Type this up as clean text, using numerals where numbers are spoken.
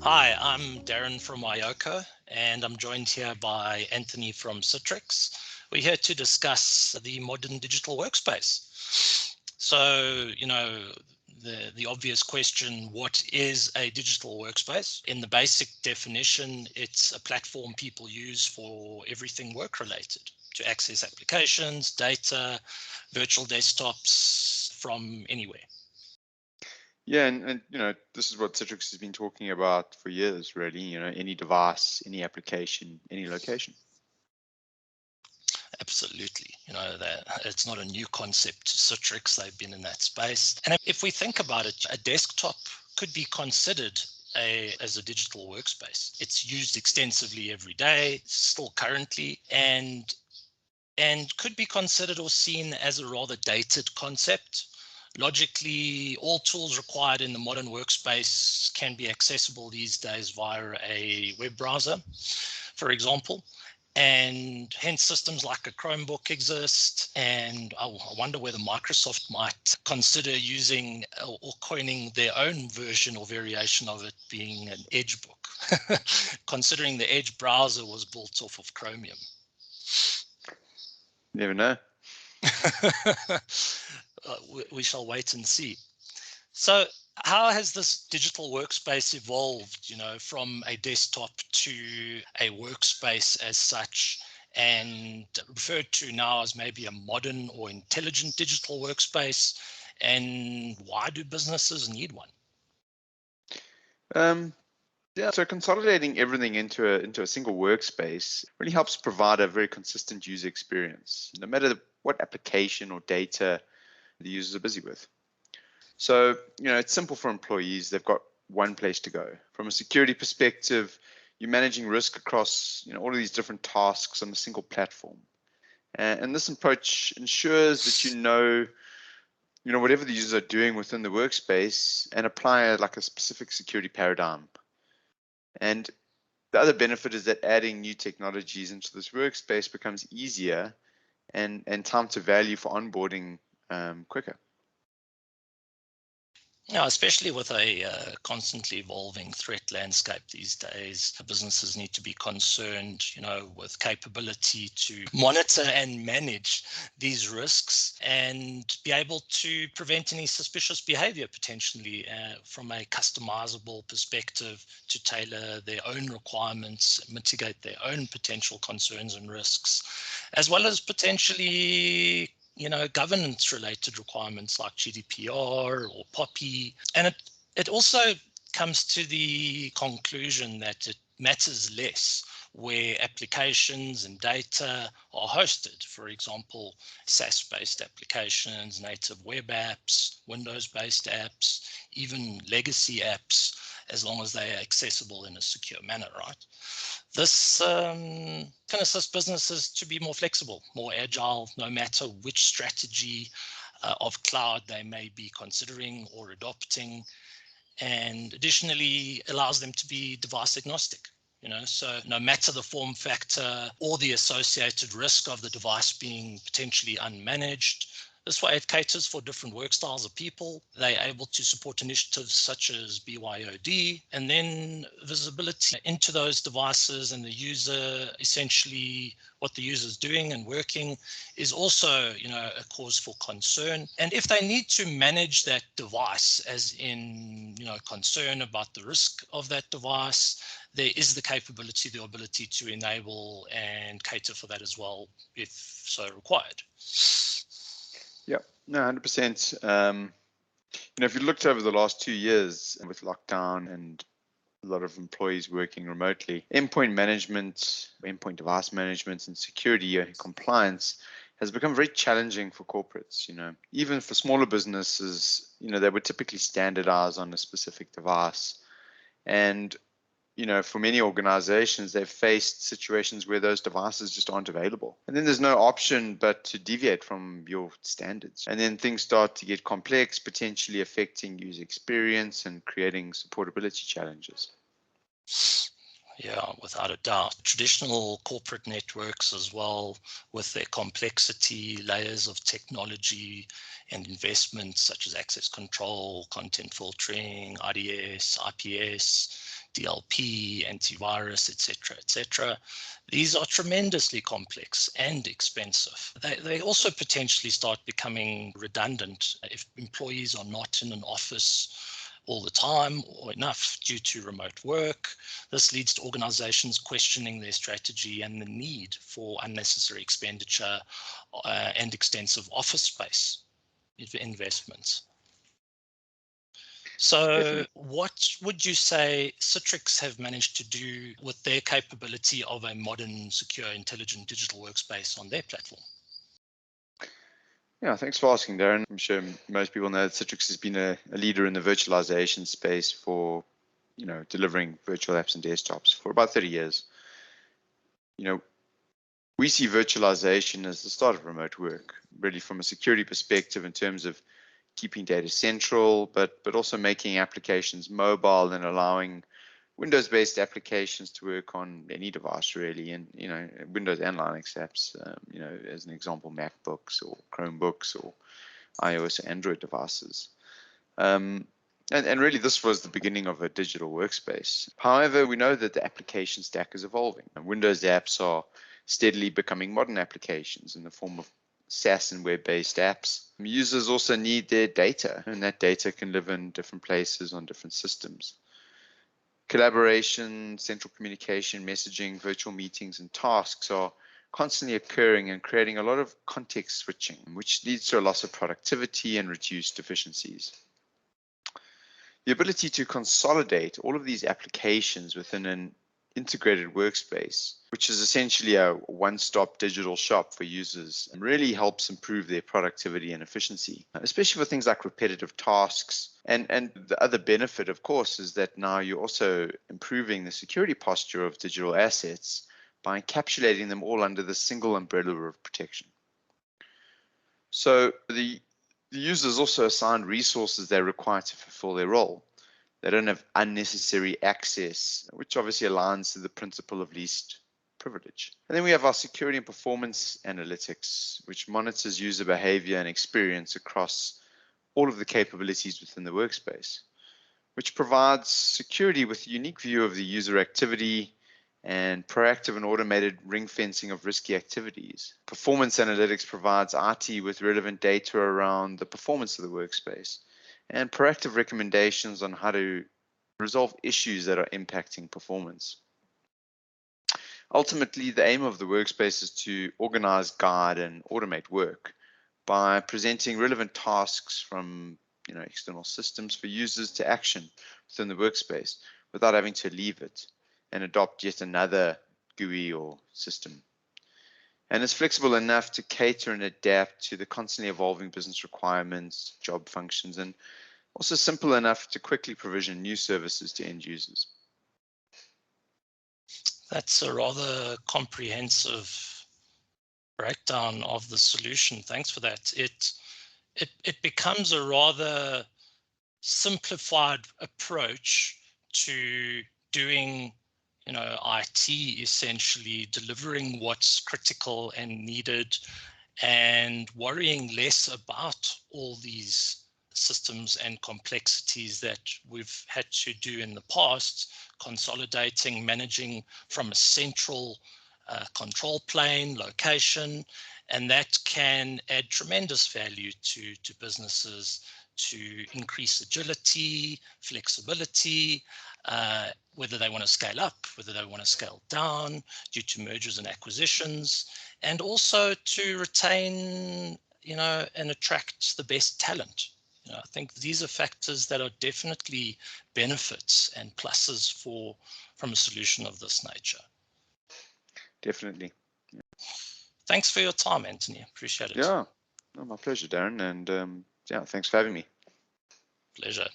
Hi, I'm Darren from Ioko, and I'm joined here by Anthony from Citrix. We're here to discuss the modern digital workspace. So, the obvious question, what is a digital workspace? In the basic definition, it's a platform people use for everything work-related, to access applications, data, virtual desktops from anywhere. Yeah, and this is what Citrix has been talking about for years, really. Any device, any application, any location. Absolutely. That it's not a new concept to Citrix. They've been in that space. And if we think about it, a desktop could be considered as a digital workspace. It's used extensively every day, still currently, and could be considered or seen as a rather dated concept. Logically, all tools required in the modern workspace can be accessible these days via a web browser, for example. And hence systems like a Chromebook exist. And I wonder whether Microsoft might consider using or coining their own version or variation of it being an Edge book, considering the Edge browser was built off of Chromium. Never know. We shall wait and see. So how has this digital workspace evolved, from a desktop to a workspace as such, and referred to now as maybe a modern or intelligent digital workspace? And why do businesses need one? Yeah, so consolidating everything into a single workspace really helps provide a very consistent user experience, no matter what application or data the users are busy with. So, it's simple for employees. They've got one place to go. From a security perspective, you're managing risk across all of these different tasks on a single platform. And this approach ensures that whatever the users are doing within the workspace and apply like a specific security paradigm. And the other benefit is that adding new technologies into this workspace becomes easier and time to value for onboarding quicker. Yeah, especially with a constantly evolving threat landscape these days, businesses need to be concerned, with capability to monitor and manage these risks and be able to prevent any suspicious behavior potentially from a customizable perspective to tailor their own requirements, mitigate their own potential concerns and risks, as well as potentially governance related requirements like GDPR or POPI. And it also comes to the conclusion that it matters less where applications and data are hosted. For example, SaaS-based applications, native web apps, Windows-based apps, even legacy apps, as long as they are accessible in a secure manner, right? This can assist businesses to be more flexible, more agile, no matter which strategy of cloud they may be considering or adopting, and additionally allows them to be device agnostic. So no matter the form factor or the associated risk of the device being potentially unmanaged, this way it caters for different work styles of people. They're able to support initiatives such as BYOD, and then visibility into those devices and the user, essentially what the user is doing and working, is also, a cause for concern. And if they need to manage that device, as in, concern about the risk of that device, there is the capability, the ability to enable and cater for that as well, if so required. Yeah, no, 100%. If you looked over the last 2 years with lockdown and a lot of employees working remotely, endpoint management, endpoint device management, and security and compliance has become very challenging for corporates. Even for smaller businesses, they would typically standardize on a specific device. And for many organizations, they've faced situations where those devices just aren't available. And then there's no option but to deviate from your standards. And then things start to get complex, potentially affecting user experience and creating supportability challenges. Yeah, without a doubt. Traditional corporate networks as well, with their complexity, layers of technology and investments such as access control, content filtering, IDS, IPS, DLP, antivirus, etc., etc. These are tremendously complex and expensive. They also potentially start becoming redundant if employees are not in an office all the time or enough due to remote work. This leads to organizations questioning their strategy and the need for unnecessary expenditure and extensive office space investments. So Definitely. what would you say Citrix have managed to do with their capability of a modern, secure, intelligent digital workspace on their platform? Yeah, thanks for asking, Darren. I'm sure most people know that Citrix has been a leader in the virtualization space for, delivering virtual apps and desktops for about 30 years. We see virtualization as the start of remote work, really from a security perspective in terms of keeping data central, but also making applications mobile and allowing Windows-based applications to work on any device really, and Windows and Linux apps, as an example, MacBooks or Chromebooks or iOS or Android devices. And really, this was the beginning of a digital workspace. However, we know that the application stack is evolving. Windows apps are steadily becoming modern applications in the form of SaaS and web-based apps. Users also need their data, and that data can live in different places on different systems. Collaboration, central communication, messaging, virtual meetings, and tasks are constantly occurring and creating a lot of context switching, which leads to a loss of productivity and reduced efficiencies. The ability to consolidate all of these applications within an integrated workspace, which is essentially a one-stop digital shop for users, really helps improve their productivity and efficiency, especially for things like repetitive tasks. And the other benefit, of course, is that now you're also improving the security posture of digital assets by encapsulating them all under the single umbrella of protection. So the users also assigned resources they require to fulfill their role. They don't have unnecessary access, which obviously aligns to the principle of least privilege. And then we have our security and performance analytics, which monitors user behavior and experience across all of the capabilities within the workspace, which provides security with a unique view of the user activity and proactive and automated ring fencing of risky activities. Performance analytics provides IT with relevant data around the performance of the workspace and proactive recommendations on how to resolve issues that are impacting performance. Ultimately, the aim of the workspace is to organize, guide, and automate work by presenting relevant tasks from external systems for users to action within the workspace without having to leave it and adopt yet another GUI or system. And it's flexible enough to cater and adapt to the constantly evolving business requirements, job functions, and also simple enough to quickly provision new services to end users. That's a rather comprehensive breakdown of the solution. Thanks for that. It becomes a rather simplified approach to doing IT, essentially delivering what's critical and needed and worrying less about all these systems and complexities that we've had to do in the past, consolidating, managing from a central control plane, location, and that can add tremendous value to businesses to increase agility, flexibility, whether they want to scale up, whether they want to scale down due to mergers and acquisitions, and also to retain, and attract the best talent. I think these are factors that are definitely benefits and pluses from a solution of this nature. Definitely. Yeah. Thanks for your time, Anthony. Appreciate it. Yeah, my pleasure, Darren. And thanks for having me. Pleasure.